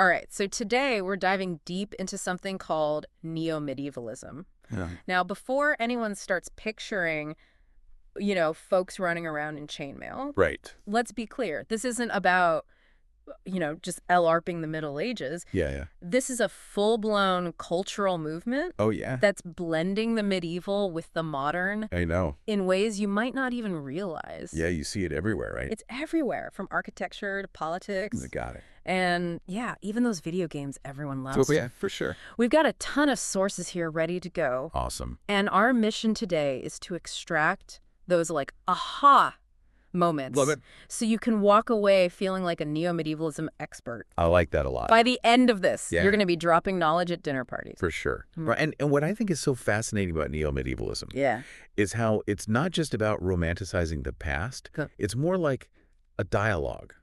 All right, so today we're diving deep into something called Neo-Medievalism. Yeah. Now, before anyone starts picturing, folks running around in chainmail, Right. let's be clear. This isn't about, just LARPing the Middle Ages. Yeah, yeah. This is a full-blown cultural movement Oh, yeah. that's blending the medieval with the modern I know. in ways you might not even realize. Yeah, you see it everywhere, right? It's everywhere, from architecture to politics. Got it. And yeah, even those video games everyone loves. So, yeah, for sure. We've got a ton of sources here ready to go. Awesome. And our mission today is to extract those like aha moments. Love it. So you can walk away feeling like a neo-medievalism expert. I like that a lot. By the end of this, Yeah. you're going to be dropping knowledge at dinner parties. For sure. Mm. Right. And what I think is so fascinating about neo-medievalism Yeah. is how it's not just about romanticizing the past. Cool. It's more like a dialogue,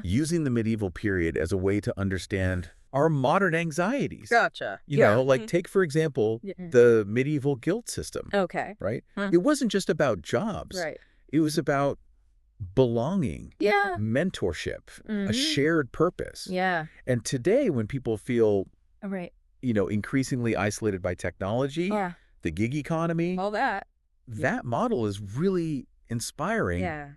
using the medieval period as a way to understand our modern anxieties. Gotcha. You know, like take, for example, the medieval guild system, Okay. right? It wasn't just about jobs. Right. It was about belonging, Yeah. mentorship, a shared purpose. Yeah. And today, when people feel, Right. Increasingly isolated by technology, Yeah. the gig economy, All that. that model is really inspiring Yeah.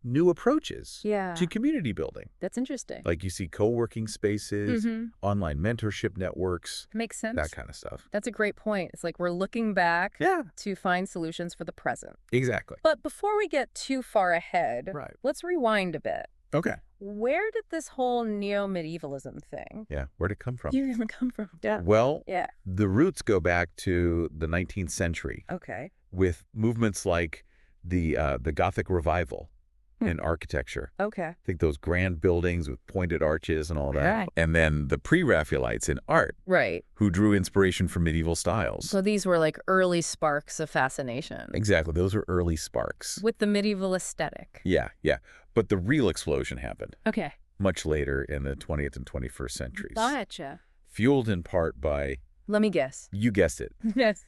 new approaches Yeah. to community building. That's interesting. Like you see co-working spaces, online mentorship networks, Makes sense. that kind of stuff. That's a great point. It's like we're looking back Yeah, to find solutions for the present. exactly. But before we get too far ahead, Right. let's rewind a bit. Okay. Where did this whole neo-medievalism thing Yeah, where'd it come from? even come from? Yeah. Well, Yeah. the roots go back to the 19th century Okay. with movements like the Gothic revival in architecture. Okay. I think those grand buildings with pointed arches and all that. Right. And then the pre-Raphaelites in art Right. who drew inspiration from medieval styles. So these were like early sparks of fascination Exactly. Those are early sparks. with the medieval aesthetic. Yeah, yeah. But the real explosion happened Okay. much later in the 20th and 21st centuries. Gotcha. Fueled in part by, Let me guess. you guessed it, Yes.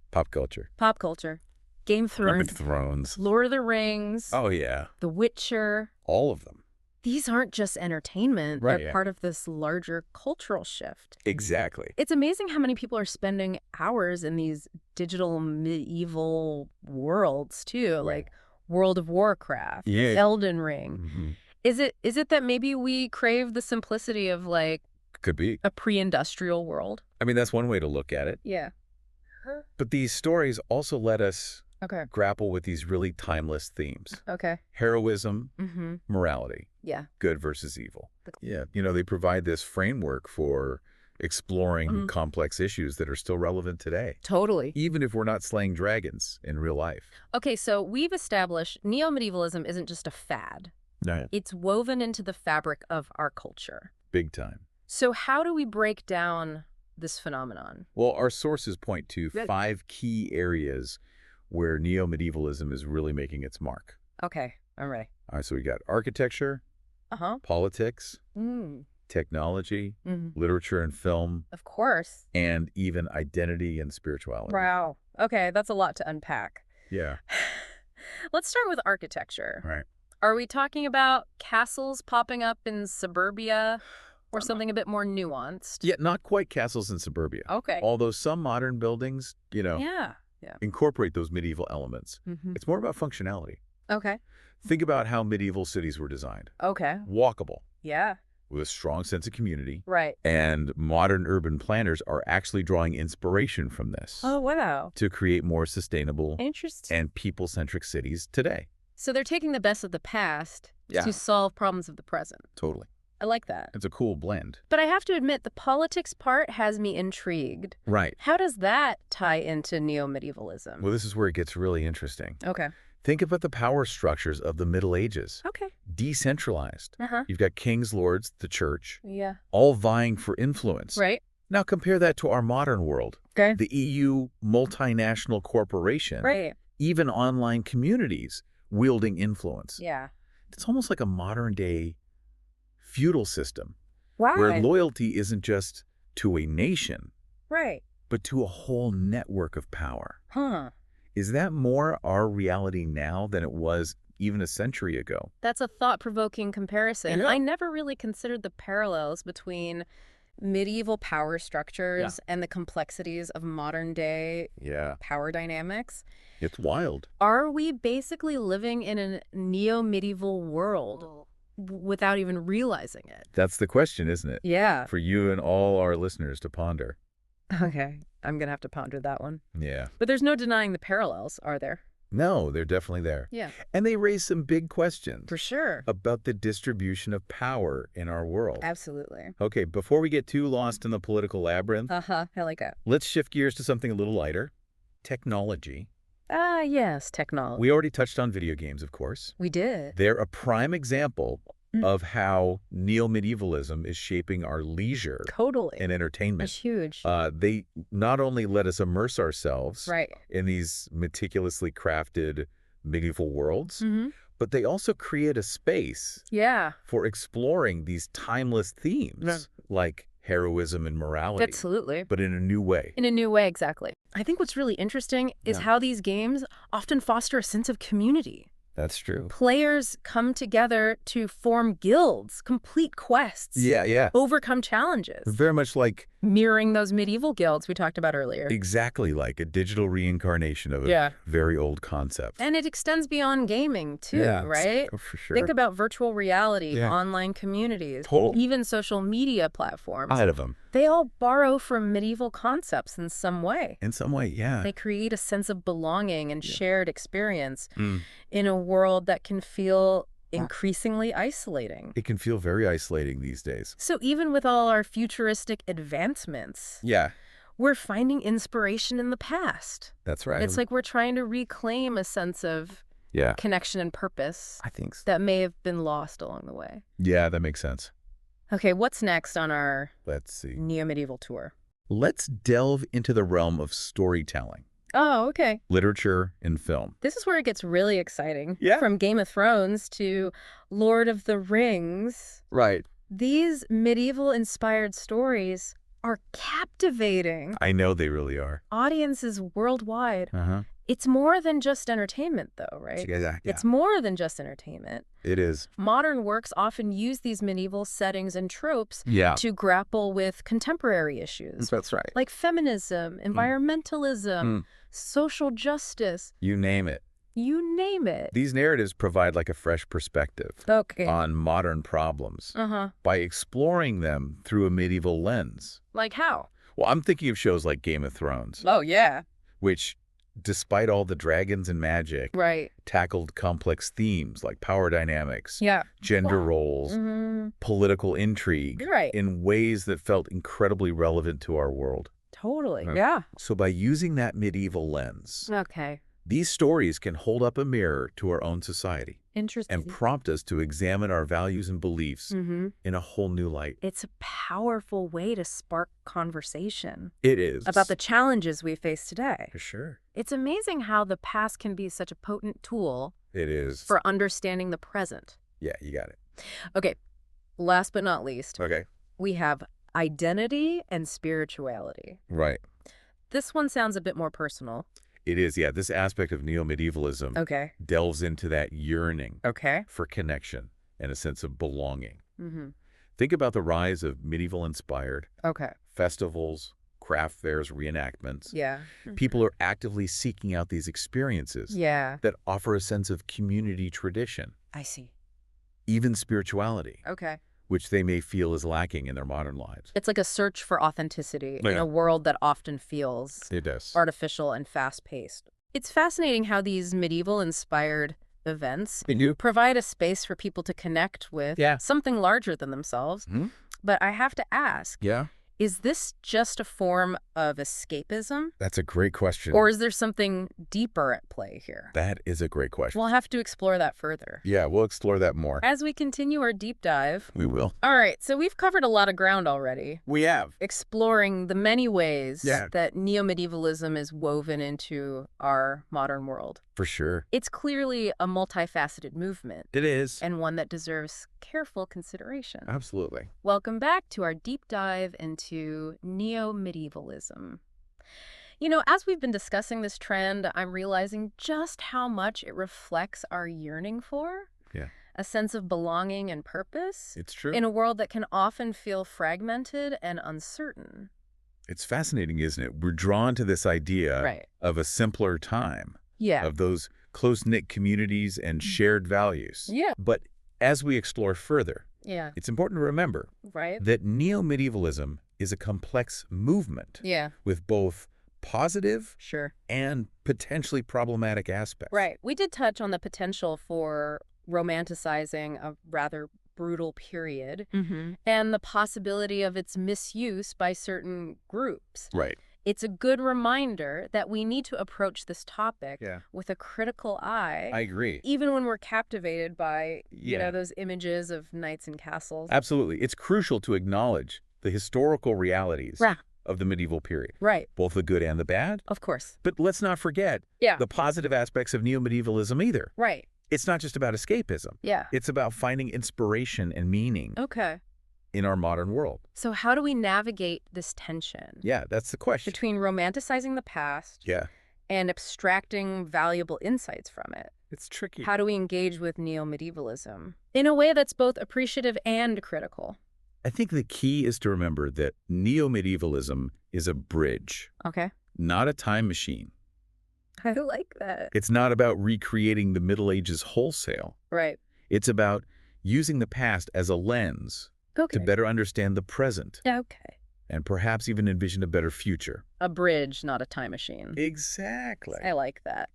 pop culture. Pop culture. Game of Game of Thrones. Thrones. Lord of the Rings. Oh, yeah. The Witcher. All of them. These aren't just entertainment. Right, They're yeah. part of this larger cultural shift. Exactly. It's amazing how many people are spending hours in these digital medieval worlds, too, like World of Warcraft, Yeah. Elden Ring. Mhm. Is it that maybe we crave the simplicity of, like, Could be. a pre-industrial world? I mean, that's one way to look at it. Yeah. But these stories also let us Okay. grapple with these really timeless themes. Okay. Heroism, Mm-hmm. morality, Yeah. good versus evil. The- Yeah. They provide this framework for exploring complex issues that are still relevant today, Totally. even if we're not slaying dragons in real life. Okay, so we've established neo-medievalism isn't just a fad. Right. It's woven into the fabric of our culture. Big time. So how do we break down this phenomenon? Well, our sources point to Good. 5 key areas where neo-medievalism is really making its mark. Okay. All right. All right, so we got architecture, Uh-huh. politics, Mm. technology, Mm. literature and film, Of course. and even identity and spirituality. Wow. Okay, that's a lot to unpack. Yeah. Let's start with architecture. Right. Are we talking about castles popping up in suburbia or something a bit more nuanced? Yeah, not quite castles in suburbia. Okay. Although some modern buildings, Yeah. incorporate those medieval elements. Mm-hmm. It's more about functionality. Okay. Think about how medieval cities were designed. Okay. Walkable, Yeah. with a strong sense of community. Right. And modern urban planners are actually drawing inspiration from this Oh, wow. to create more sustainable Interesting. and people-centric cities today. So they're taking the best of the past Yeah. to solve problems of the present. Totally. I like that. It's a cool blend. But I have to admit, the politics part has me intrigued. Right. How does that tie into neo-medievalism? Well, this is where it gets really interesting. Okay. Think about the power structures of the Middle Ages. Okay. Decentralized. Uh-huh. You've got kings, lords, the church, Yeah. all vying for influence. Right. Now compare that to our modern world. Okay. The EU multinational corporation, Right. even online communities wielding influence. Yeah. It's almost like a modern day feudal system Wow. where loyalty isn't just to a nation, Right. but to a whole network of power. Huh. Is that more our reality now than it was even a century ago. That's a thought-provoking comparison. Yeah. I never really considered the parallels between medieval power structures and the complexities of modern-day power dynamics. It's wild. Are we basically living in a neo-medieval world without even realizing it? That's the question, isn't it? Yeah. For you and all our listeners to ponder. Okay. I'm going to have to ponder that one. Yeah. But there's no denying the parallels, are there? No, they're definitely there. Yeah. And they raise some big questions. For sure. About the distribution of power in our world. Absolutely. Okay, before we get too lost in the political labyrinth, I like that. let's shift gears to something a little lighter. Technology. Yes, technology. We already touched on video games, of course. We did. They're a prime example of how neo-medievalism is shaping our leisure Totally. and entertainment. That's huge. They not only let us immerse ourselves Right. in these meticulously crafted medieval worlds, but they also create a space for exploring these timeless themes like heroism and morality. Absolutely. But in a new way. In a new way, exactly. I think what's really interesting is how these games often foster a sense of community. That's true. Players come together to form guilds, complete quests, overcome challenges. Very much like... mirroring those medieval guilds we talked about earlier. Exactly like a digital reincarnation of a very old concept. And it extends beyond gaming, too, right? Oh, for sure. Think about virtual reality, online communities, even social media platforms. Out of them. They all borrow from medieval concepts in some way. In some way, yeah. They create a sense of belonging and shared experience in a world that can feel increasingly isolating. It can feel very isolating these days. So even with all our futuristic advancements, we're finding inspiration in the past. That's right. It's like we're trying to reclaim a sense of connection and purpose. I think so. That may have been lost along the way. Yeah, that makes sense. Okay, what's next on our Let's see. neo-medieval tour? Let's delve into the realm of storytelling. Oh, okay. Literature and film. This is where it gets really exciting. Yeah. From Game of Thrones to Lord of the Rings. Right. These medieval-inspired stories are captivating. I know they really are. Audiences worldwide. It's more than just entertainment, though, right? It's more than just entertainment. It is. Modern works often use these medieval settings and tropes to grapple with contemporary issues. That's right. Like feminism, environmentalism, social justice. You name it. You name it. These narratives provide like a fresh perspective on modern problems by exploring them through a medieval lens. Like how? Well, I'm thinking of shows like Game of Thrones. Oh, yeah. Which, despite all the dragons and magic, tackled complex themes like power dynamics, gender roles, political intrigue in ways that felt incredibly relevant to our world. Totally. Yeah. So by using that medieval lens, these stories can hold up a mirror to our own society. Interesting. And prompt us to examine our values and beliefs in a whole new light. It's a powerful way to spark conversation. It is. About the challenges we face today. For sure. It's amazing how the past can be such a potent tool. It is. For understanding the present. Yeah, you got it. Okay, last but not least. Okay. We have identity and spirituality. Right. This one sounds a bit more personal. It is, yeah. This aspect of neo-medievalism delves into that yearning for connection and a sense of belonging. Think about the rise of medieval-inspired festivals, craft fairs, reenactments. People are actively seeking out these experiences that offer a sense of community tradition. I see. Even spirituality. Which they may feel is lacking in their modern lives. It's like a search for authenticity in a world that often feels artificial and fast-paced. It's fascinating how these medieval-inspired events provide a space for people to connect with something larger than themselves. But I have to ask, is this just a form of escapism? That's a great question. Or is there something deeper at play here? That is a great question. We'll have to explore that further. Yeah, we'll explore that more. As we continue our deep dive. We will. All right, so we've covered a lot of ground already. We have. Exploring the many ways that neo-medievalism is woven into our modern world. For sure. It's clearly a multifaceted movement. It is. And one that deserves careful consideration. Absolutely. Welcome back to our deep dive into neo-medievalism. As we've been discussing this trend, I'm realizing just how much it reflects our yearning for a sense of belonging and purpose. It's true. In a world that can often feel fragmented and uncertain. It's fascinating, isn't it? We're drawn to this idea of a simpler time, of those close-knit communities and shared values. Yeah. But as we explore further, it's important to remember that neo-medievalism is a complex movement with both positive and potentially problematic aspects. Right. We did touch on the potential for romanticizing a rather brutal period and the possibility of its misuse by certain groups. Right. It's a good reminder that we need to approach this topic with a critical eye. I agree. Even when we're captivated by, those images of knights and castles. Absolutely. It's crucial to acknowledge the historical realities of the medieval period. Right. Both the good and the bad. Of course. But let's not forget the positive aspects of neo-medievalism either. Right. It's not just about escapism. Yeah. It's about finding inspiration and meaning in our modern world. So how do we navigate this tension? Yeah, that's the question. Between romanticizing the past and abstracting valuable insights from it. It's tricky. How do we engage with neo-medievalism in a way that's both appreciative and critical? I think the key is to remember that neo-medievalism is a bridge, not a time machine. I like that. It's not about recreating the Middle Ages wholesale. Right. It's about using the past as a lens to better understand the present. And perhaps even envision a better future. A bridge, not a time machine. Exactly. I like that.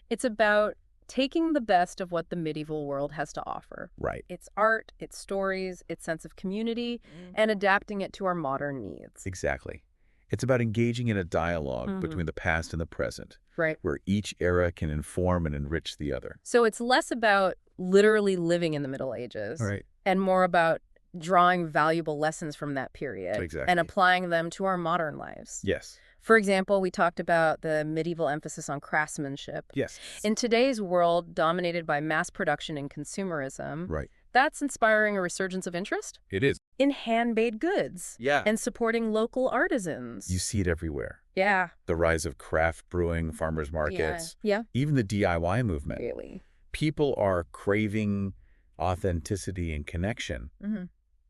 It's about taking the best of what the medieval world has to offer. Right. Its art, its stories, its sense of community, and adapting it to our modern needs. Exactly. It's about engaging in a dialogue between the past and the present, where each era can inform and enrich the other. So it's less about literally living in the Middle Ages and more about drawing valuable lessons from that period and applying them to our modern lives. Yes. For example, we talked about the medieval emphasis on craftsmanship. Yes. In today's world dominated by mass production and consumerism, that's inspiring a resurgence of interest? It is. In hand-made goods. Yeah. And supporting local artisans. You see it everywhere. Yeah. The rise of craft brewing, farmers markets. Yeah. Even the DIY movement. Really. People are craving authenticity and connection.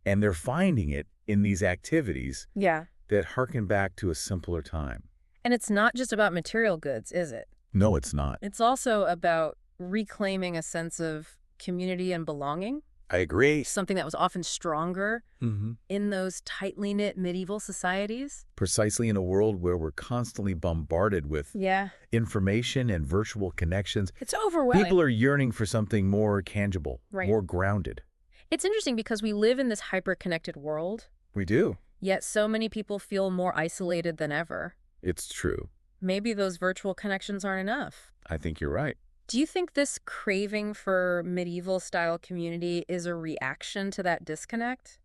And they're finding it in these activities that harken back to a simpler time. And it's not just about material goods, is it? No, it's not. It's also about reclaiming a sense of community and belonging. I agree. Something that was often stronger in those tightly knit medieval societies. Precisely, in a world where we're constantly bombarded with information and virtual connections. It's overwhelming. People are yearning for something more tangible, more grounded. It's interesting because we live in this hyper-connected world. We do. Yet so many people feel more isolated than ever. It's true. Maybe those virtual connections aren't enough. I think you're right. Do you think this craving for medieval-style community is a reaction to that disconnect?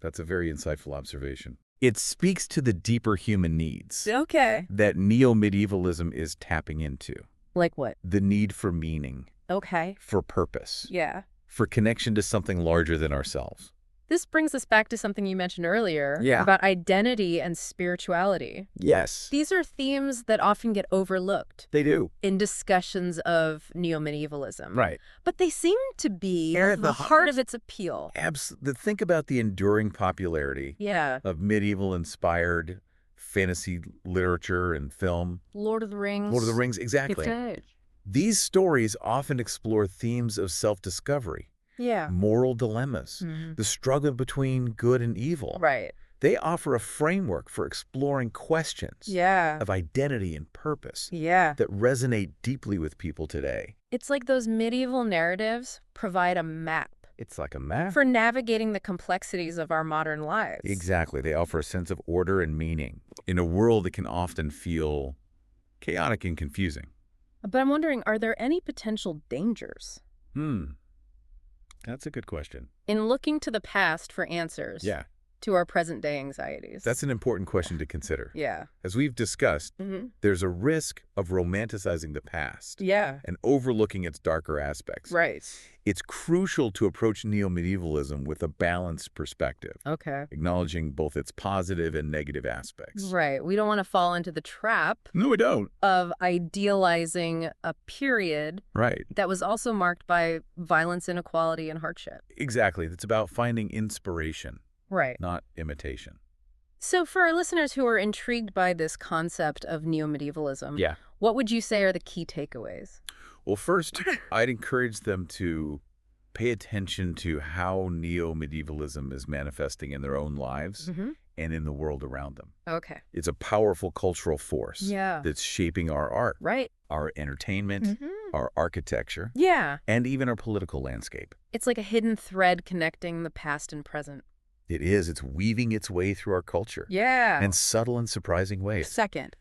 That's a very insightful observation. It speaks to the deeper human needs that neo-medievalism is tapping into. Like what? The need for meaning. For purpose. Yeah. For connection to something larger than ourselves. This brings us back to something you mentioned earlier about identity and spirituality. Yes. These are themes that often get overlooked. They do. In discussions of neo-medievalism. Right. But they seem to be the heart of its appeal. Absolutely. Think about the enduring popularity of medieval-inspired fantasy literature and film. Lord of the Rings. Lord of the Rings, exactly. These stories often explore themes of self-discovery. Moral dilemmas, the struggle between good and evil. They offer a framework for exploring questions of identity and purpose that resonate deeply with people today. It's like those medieval narratives provide a map. It's like a map. For navigating the complexities of our modern lives. Exactly. They offer a sense of order and meaning in a world that can often feel chaotic and confusing. But I'm wondering, are there any potential dangers? That's a good question. In looking to the past for answers. to our present-day anxieties? That's an important question to consider. Yeah. As we've discussed, there's a risk of romanticizing the past and overlooking its darker aspects. Right. It's crucial to approach neo-medievalism with a balanced perspective, acknowledging both its positive and negative aspects. Right. We don't want to fall into the trap No, we don't. of idealizing a period that was also marked by violence, inequality, and hardship. Exactly. It's about finding inspiration, not imitation. So for our listeners who are intrigued by this concept of neo-medievalism, what would you say are the key takeaways? Well, first, I'd encourage them to pay attention to how neo-medievalism is manifesting in their own lives and in the world around them. Okay. It's a powerful cultural force that's shaping our art, our entertainment, our architecture, and even our political landscape. It's like a hidden thread connecting the past and present. It is. It's weaving its way through our culture. Yeah. In subtle and surprising ways. Second,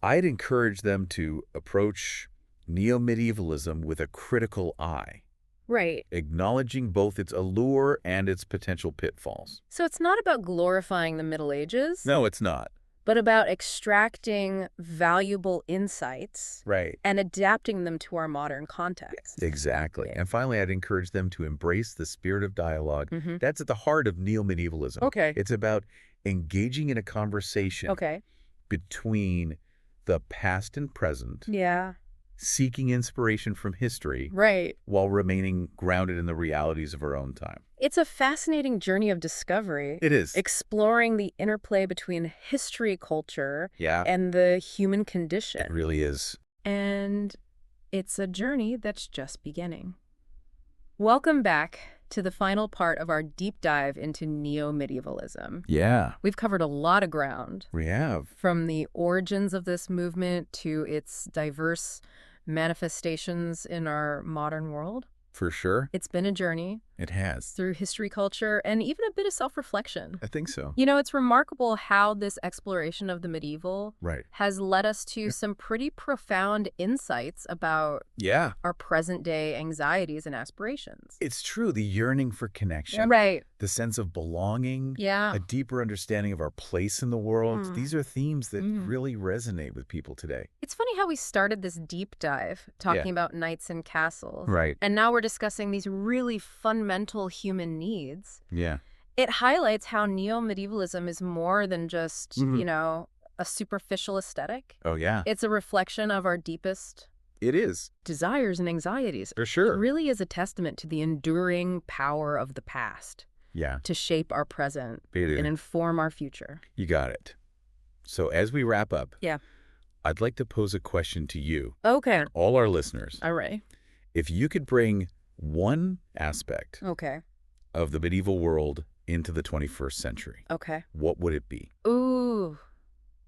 I'd encourage them to approach neo-medievalism with a critical eye. Right. Acknowledging both its allure and its potential pitfalls. So it's not about glorifying the Middle Ages. No, it's not. But about extracting valuable insights and adapting them to our modern context. Exactly. And finally, I'd encourage them to embrace the spirit of dialogue. That's at the heart of neo-medievalism. Okay. It's about engaging in a conversation between the past and present. Yeah. Seeking inspiration from history while remaining grounded in the realities of our own time. It's a fascinating journey of discovery. It is. Exploring the interplay between history, culture, and the human condition. It really is. And it's a journey that's just beginning. Welcome back to the final part of our deep dive into neo-medievalism. Yeah. We've covered a lot of ground. We have. From the origins of this movement to its diverse manifestations in our modern world. For sure. It's been a journey. It has. Through history, culture, and even a bit of self-reflection. I think so. You know, it's remarkable how this exploration of the medieval has led us to some pretty profound insights about our present-day anxieties and aspirations. It's true. The yearning for connection. The sense of belonging. A deeper understanding of our place in the world. These are themes that really resonate with people today. It's funny how we started this deep dive talking about knights and castles. And now we're discussing these really fundamental human needs. It highlights how neo-medievalism is more than just, you know, a superficial aesthetic. It's a reflection of our deepest desires and anxieties. For sure. It really is a testament to the enduring power of the past. To shape our present and inform our future. You got it. So as we wrap up, I'd like to pose a question to you. And all our listeners. All right. If you could bring one aspect of the medieval world into the 21st century, what would it be? Ooh,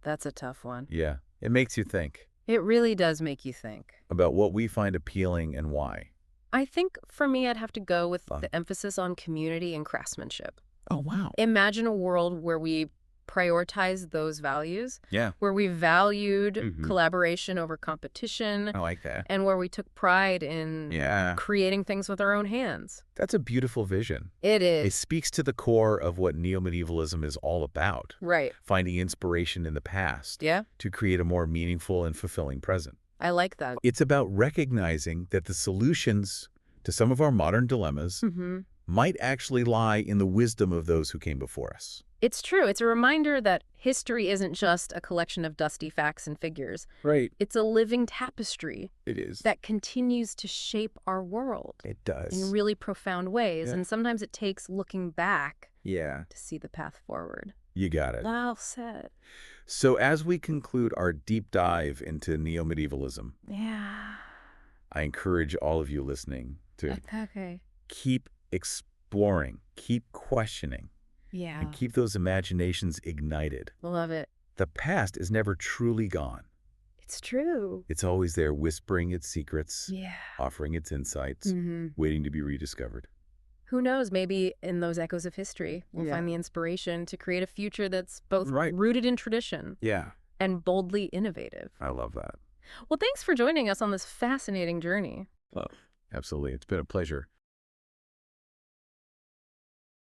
that's a tough one. Yeah, it makes you think. It really does make you think. About what we find appealing and why. I think for me, I'd have to go with the emphasis on community and craftsmanship. Oh, wow. Imagine a world where we prioritize those values. Where we valued collaboration over competition. I like that. And where we took pride in creating things with our own hands. That's a beautiful vision. It is. It speaks to the core of what neo-medievalism is all about. Finding inspiration in the past. To create a more meaningful and fulfilling present. I like that. It's about recognizing that the solutions to some of our modern dilemmas might actually lie in the wisdom of those who came before us. It's true. It's a reminder that history isn't just a collection of dusty facts and figures. It's a living tapestry. It is. That continues to shape our world. It does. In really profound ways. And sometimes it takes looking back to see the path forward. You got it. Well said. So as we conclude our deep dive into neo-medievalism, I encourage all of you listening to keep exploring, keep questioning. And keep those imaginations ignited. Love it. The past is never truly gone. It's true. It's always there whispering its secrets, offering its insights, waiting to be rediscovered. Who knows, maybe in those echoes of history, we'll find the inspiration to create a future that's both rooted in tradition and boldly innovative. I love that. Well, thanks for joining us on this fascinating journey. Oh, absolutely. It's been a pleasure.